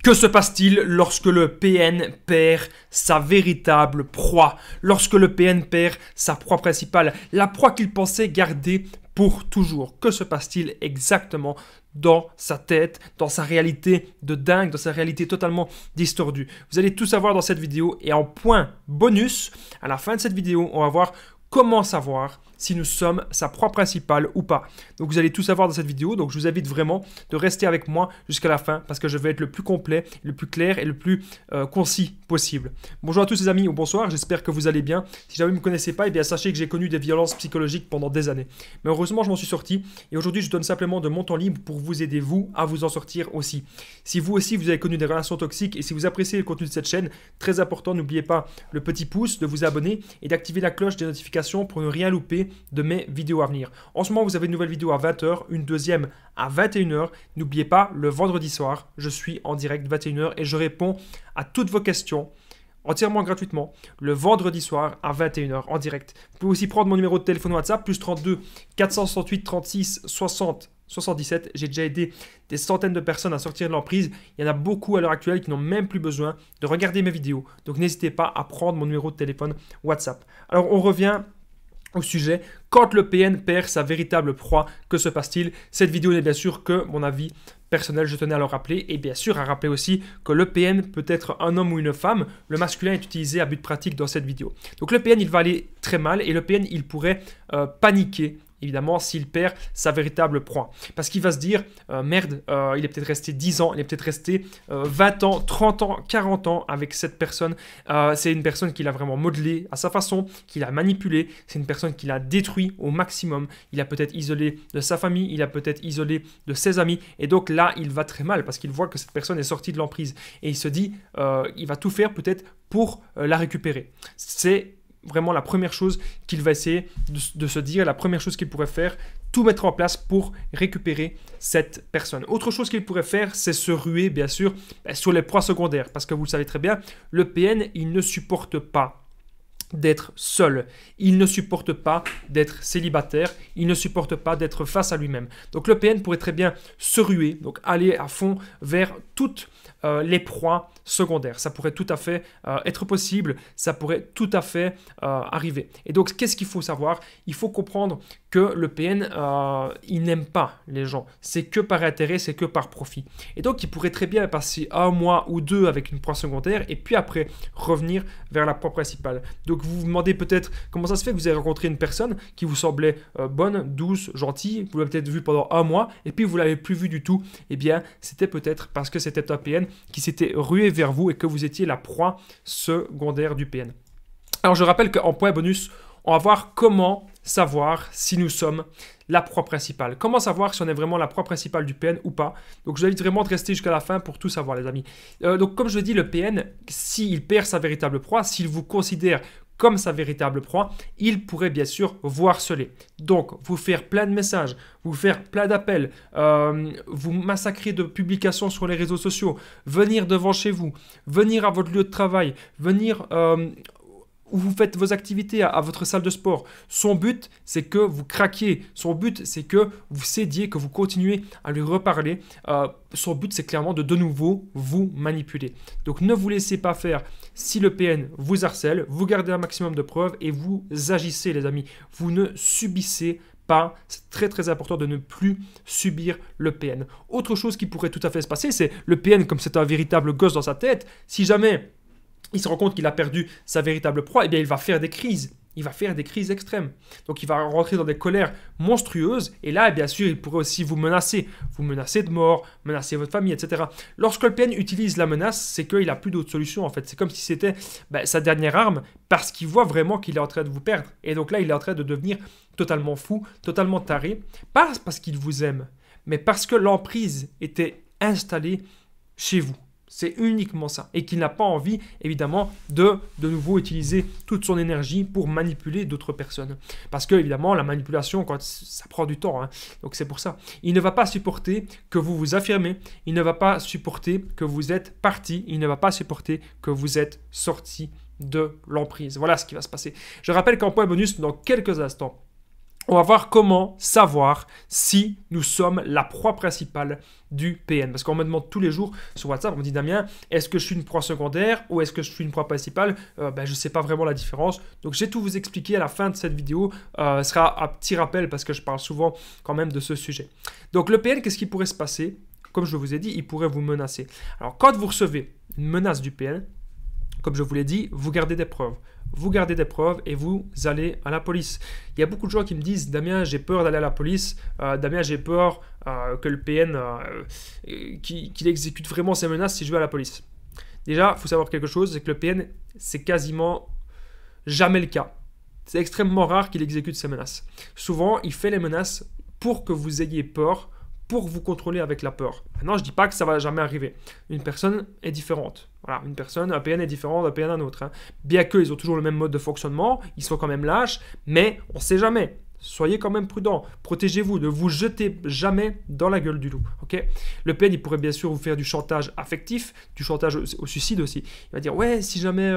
Que se passe-t-il lorsque le PN perd sa véritable proie? Lorsque le PN perd sa proie principale, la proie qu'il pensait garder pour toujours. Que se passe-t-il exactement dans sa tête, dans sa réalité de dingue, dans sa réalité totalement distordue? Vous allez tout savoir dans cette vidéo et en point bonus, à la fin de cette vidéo, on va voir comment savoir si nous sommes sa proie principale ou pas. Donc vous allez tout savoir dans cette vidéo, donc je vous invite vraiment de rester avec moi jusqu'à la fin parce que je vais être le plus complet, le plus clair et le plus concis possible. Bonjour à tous les amis ou bonsoir, j'espère que vous allez bien. Si jamais vous ne me connaissez pas, eh bien sachez que j'ai connu des violences psychologiques pendant des années. Mais heureusement je m'en suis sorti et aujourd'hui je donne simplement de mon temps libre pour vous aider vous à vous en sortir aussi. Si vous aussi vous avez connu des relations toxiques et si vous appréciez le contenu de cette chaîne, très important, n'oubliez pas le petit pouce, de vous abonner et d'activer la cloche des notifications pour ne rien louper de mes vidéos à venir. En ce moment, vous avez une nouvelle vidéo à 20h, une deuxième à 21h. N'oubliez pas, le vendredi soir, je suis en direct 21h et je réponds à toutes vos questions entièrement gratuitement le vendredi soir à 21h en direct. Vous pouvez aussi prendre mon numéro de téléphone WhatsApp, plus 32 468 36 60 77. J'ai déjà aidé des centaines de personnes à sortir de l'emprise. Il y en a beaucoup à l'heure actuelle qui n'ont même plus besoin de regarder mes vidéos. Donc n'hésitez pas à prendre mon numéro de téléphone WhatsApp. Alors on revient au sujet. Quand le PN perd sa véritable proie, que se passe-t-il? Cette vidéo n'est bien sûr que mon avis personnel, je tenais à le rappeler, et bien sûr à rappeler aussi que le PN peut être un homme ou une femme. Le masculin est utilisé à but pratique dans cette vidéo. Donc le PN, il va aller très mal et le PN, il pourrait paniquer évidemment s'il perd sa véritable proie. Parce qu'il va se dire, merde, il est peut-être resté 10 ans, il est peut-être resté 20 ans, 30 ans, 40 ans avec cette personne. C'est une personne qu'il a vraiment modelé à sa façon, qu'il a manipulé, c'est une personne qu'il a détruit au maximum. Il a peut-être isolé de sa famille, il a peut-être isolé de ses amis. Et donc là, il va très mal parce qu'il voit que cette personne est sortie de l'emprise. Et il se dit, il va tout faire peut-être pour la récupérer. C'est vraiment la première chose qu'il va essayer de se dire, la première chose qu'il pourrait faire, tout mettre en place pour récupérer cette personne. Autre chose qu'il pourrait faire, c'est se ruer, bien sûr, sur les proies secondaires. Parce que vous le savez très bien, le PN, il ne supporte pas d'être seul. Il ne supporte pas d'être célibataire. Il ne supporte pas d'être face à lui-même. Donc le PN pourrait très bien se ruer, donc aller à fond vers toutes les proies secondaires. Ça pourrait tout à fait être possible. Ça pourrait tout à fait arriver. Et donc, qu'est-ce qu'il faut savoir? Il faut comprendre que le PN, il n'aime pas les gens. C'est que par intérêt, c'est que par profit. Et donc, il pourrait très bien passer un mois ou deux avec une proie secondaire et puis après revenir vers la proie principale. Donc, vous vous demandez peut-être comment ça se fait que vous avez rencontré une personne qui vous semblait bonne, douce, gentille. Vous l'avez peut-être vue pendant un mois et puis vous ne l'avez plus vue du tout. Eh bien, c'était peut-être parce que c'était un PN qui s'était rué vers vous et que vous étiez la proie secondaire du PN. Alors, je rappelle qu'en point bonus, on va voir comment savoir si nous sommes la proie principale. Comment savoir si on est vraiment la proie principale du PN ou pas. Donc, je vous invite vraiment de rester jusqu'à la fin pour tout savoir, les amis. Donc, comme je l'ai dit, le PN, s'il perd sa véritable proie, s'il vous considère comme sa véritable proie, il pourrait bien sûr vous harceler. Donc, vous faire plein de messages, vous faire plein d'appels, vous massacrer de publications sur les réseaux sociaux, venir devant chez vous, venir à votre lieu de travail, venir où vous faites vos activités à votre salle de sport. Son but, c'est que vous craquiez. Son but, c'est que vous cédiez, que vous continuez à lui reparler. Son but, c'est clairement de nouveau vous manipuler. Donc, ne vous laissez pas faire. Si le PN vous harcèle, vous gardez un maximum de preuves et vous agissez, les amis. Vous ne subissez pas. C'est très très important de ne plus subir le PN. Autre chose qui pourrait tout à fait se passer, c'est le PN, comme c'est un véritable gosse dans sa tête, si jamais il se rend compte qu'il a perdu sa véritable proie, eh bien il va faire des crises. Il va faire des crises extrêmes. Donc il va rentrer dans des colères monstrueuses. Et là, bien sûr, il pourrait aussi vous menacer. Vous menacer de mort, menacer votre famille, etc. Lorsque le PN utilise la menace, c'est qu'il n'a plus d'autre solution en fait. C'est comme si c'était sa dernière arme parce qu'il voit vraiment qu'il est en train de vous perdre. Et donc là, il est en train de devenir totalement fou, totalement taré. Pas parce qu'il vous aime, mais parce que l'emprise était installée chez vous. C'est uniquement ça. Et qu'il n'a pas envie, évidemment, de nouveau utiliser toute son énergie pour manipuler d'autres personnes. Parce que, évidemment, la manipulation, ça prend du temps. Hein. Donc, c'est pour ça. Il ne va pas supporter que vous vous affirmez. Il ne va pas supporter que vous êtes parti. Il ne va pas supporter que vous êtes sorti de l'emprise. Voilà ce qui va se passer. Je rappelle qu'en point bonus, dans quelques instants, on va voir comment savoir si nous sommes la proie principale du PN. Parce qu'on me demande tous les jours sur WhatsApp, on me dit Damien, est-ce que je suis une proie secondaire ou est-ce que je suis une proie principale? Je ne sais pas vraiment la différence. Donc j'ai tout vous expliqué à la fin de cette vidéo. Ce sera un petit rappel parce que je parle souvent quand même de ce sujet. Donc le PN, qu'est-ce qui pourrait se passer? Comme je vous ai dit, il pourrait vous menacer. Alors quand vous recevez une menace du PN, comme je vous l'ai dit, vous gardez des preuves. Vous gardez des preuves et vous allez à la police. Il y a beaucoup de gens qui me disent « Damien, j'ai peur d'aller à la police. Damien, j'ai peur que le PN qu'il exécute vraiment ces menaces si je vais à la police. » Déjà, il faut savoir quelque chose, c'est que le PN, c'est quasiment jamais le cas. C'est extrêmement rare qu'il exécute ces menaces. Souvent, il fait les menaces pour que vous ayez peur, pour vous contrôler avec la peur. Maintenant, je ne dis pas que ça ne va jamais arriver. Une personne est différente. Voilà, une personne, un PN est différent d'un PN à un autre. Hein. Bien qu'ils ont toujours le même mode de fonctionnement, ils sont quand même lâches, mais on ne sait jamais. Soyez quand même prudents. Protégez-vous, ne vous jetez jamais dans la gueule du loup. Okay, le PN, il pourrait bien sûr vous faire du chantage affectif, du chantage au suicide aussi. Il va dire, ouais, si jamais...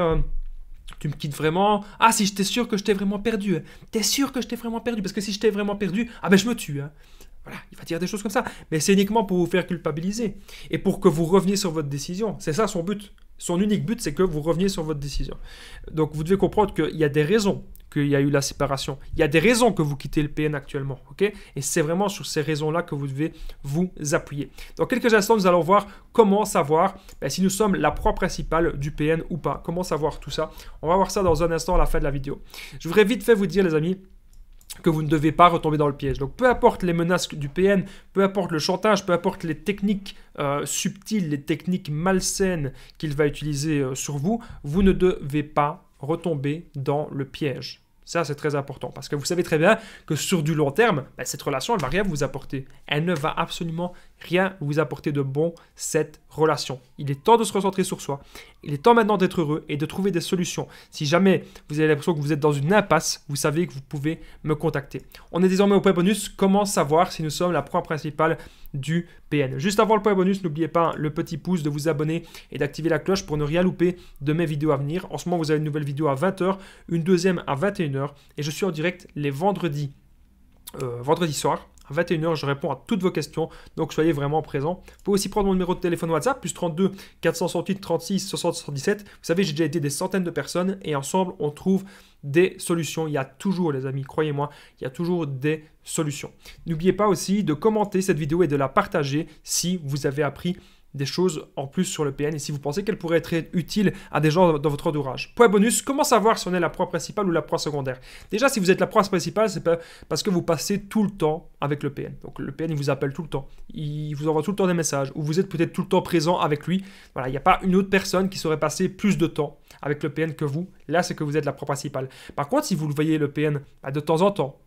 tu me quittes vraiment. Ah, si j'étais sûr que je t'ai vraiment perdu. T'es sûr que je t'ai vraiment perdu? Parce que si je t'ai vraiment perdu, ah ben je me tue. Hein. Voilà, il va dire des choses comme ça. Mais c'est uniquement pour vous faire culpabiliser. Et pour que vous reveniez sur votre décision. C'est ça son but. Son unique but, c'est que vous reveniez sur votre décision. Donc vous devez comprendre qu'il y a des raisons qu'il y a eu la séparation. Il y a des raisons que vous quittez le PN actuellement. Okay, et c'est vraiment sur ces raisons-là que vous devez vous appuyer. Dans quelques instants, nous allons voir comment savoir si nous sommes la proie principale du PN ou pas. Comment savoir tout ça. On va voir ça dans un instant à la fin de la vidéo. Je voudrais vite fait vous dire, les amis, que vous ne devez pas retomber dans le piège. Donc peu importe les menaces du PN, peu importe le chantage, peu importe les techniques subtiles, les techniques malsaines qu'il va utiliser sur vous, vous ne devez pas retomber dans le piège. Ça, c'est très important parce que vous savez très bien que sur du long terme, cette relation, elle ne va rien vous apporter. Elle ne va absolument rien vous apporter de bon, cette relation. Il est temps de se recentrer sur soi. Il est temps maintenant d'être heureux et de trouver des solutions. Si jamais vous avez l'impression que vous êtes dans une impasse, vous savez que vous pouvez me contacter. On est désormais au point bonus. Comment savoir si nous sommes la proie principale du PN? Juste avant le point bonus, n'oubliez pas le petit pouce, de vous abonner et d'activer la cloche pour ne rien louper de mes vidéos à venir. En ce moment, vous avez une nouvelle vidéo à 20 h, une deuxième à 21 h et je suis en direct les vendredis soirs. À 21 h, je réponds à toutes vos questions, donc soyez vraiment présents. Vous pouvez aussi prendre mon numéro de téléphone WhatsApp, plus 32 468 36 60 77. Vous savez, j'ai déjà aidé des centaines de personnes et ensemble, on trouve des solutions. Il y a toujours, les amis, croyez-moi, il y a toujours des solutions. N'oubliez pas aussi de commenter cette vidéo et de la partager si vous avez appris des choses en plus sur le PN et si vous pensez qu'elle pourrait être utile à des gens dans votre entourage. Point bonus, comment savoir si on est la proie principale ou la proie secondaire? Déjà, si vous êtes la proie principale, c'est parce que vous passez tout le temps avec le PN. Donc le PN, il vous appelle tout le temps. Il vous envoie tout le temps des messages ou vous êtes peut-être tout le temps présent avec lui. Voilà, il n'y a pas une autre personne qui saurait passer plus de temps avec le PN que vous. Là, c'est que vous êtes la proie principale. Par contre, si vous le voyez le PN de temps en temps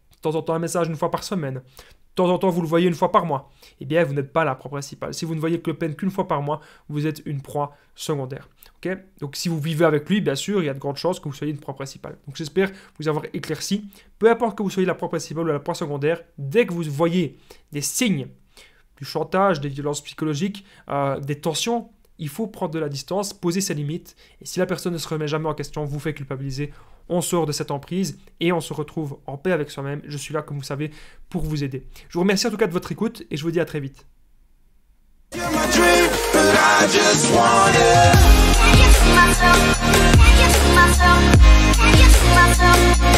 un message une fois par semaine, de temps en temps, vous le voyez une fois par mois, eh bien, vous n'êtes pas la proie principale. Si vous ne voyez que le PN qu'une fois par mois, vous êtes une proie secondaire. Okay, donc, si vous vivez avec lui, bien sûr, il y a de grandes chances que vous soyez une proie principale. Donc, j'espère vous avoir éclairci. Peu importe que vous soyez la proie principale ou la proie secondaire, dès que vous voyez des signes du chantage, des violences psychologiques, des tensions, il faut prendre de la distance, poser ses limites. Et si la personne ne se remet jamais en question, vous fait culpabiliser, on sort de cette emprise et on se retrouve en paix avec soi-même. Je suis là, comme vous savez, pour vous aider. Je vous remercie en tout cas de votre écoute et je vous dis à très vite. Myself.